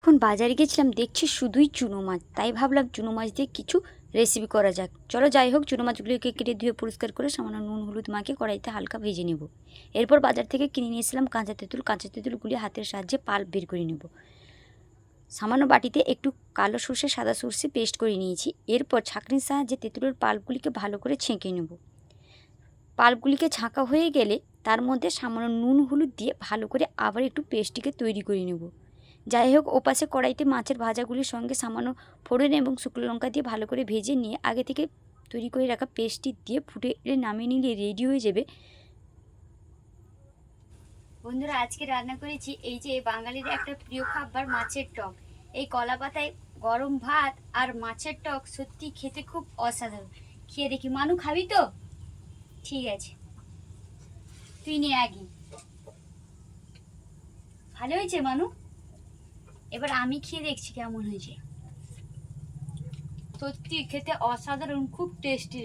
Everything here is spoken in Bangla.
এখন বাজারে গেছিলাম, দেখছি শুধুই চুনো মাছ, তাই ভাবলাম চুনো মাছ দিয়ে কিছু রেসিপি করা যাক। চলো যাই হোক, চুনো মাছগুলিকে কেটে ধুয়ে পরিষ্কার করে সামান্য নুন হলুদ মাখিয়ে কড়াইতে হালকা ভেজে নেব। এরপর বাজার থেকে কিনে নিয়েছিলাম কাঁচা তেঁতুল। কাঁচা তেঁতুলগুলি হাতের সাহায্যে পাল্প বের করে নেব। সামান্য বাটিতে একটু কালো সর্ষে সাদা সর্ষে পেস্ট করে নিয়েছি। এরপর ছাঁকনির সাহায্যে তেঁতুলের পাল্পগুলিকে ভালো করে ছেঁকে নেব। পাল্পগুলিকে ছাঁকা হয়ে গেলে তার মধ্যে সামান্য নুন হলুদ দিয়ে ভালো করে আবার একটু পেস্টটিকে তৈরি করে নেব। যাই হোক, ওপাশে কড়াইতে মাছের ভাজাগুলির সঙ্গে সামান্য ফোড়ন এবং শুকনো লঙ্কা দিয়ে ভালো করে ভেজে নিয়ে আগে থেকে তৈরি করে রাখা পেস্টটি দিয়ে ফুটে নামিয়ে নিলে রেডি হয়ে যাবে। বন্ধুরা, আজকে রান্না করেছি এই যে বাঙালির একটা প্রিয় খাবার মাছের টক। এই কলা পাতায় গরম ভাত আর মাছের টক সত্যি খেতে খুব অসাধারণ। খেয়ে দেখি। মানু, খাবি তো? ঠিক আছে, তুই নিয়ে আগে। ভালো হয়েছে মানু? এবার আমি খেয়ে দেখছি কেমন হয়েছে। সত্যি খেতে অসাধারণ, খুব টেস্টি।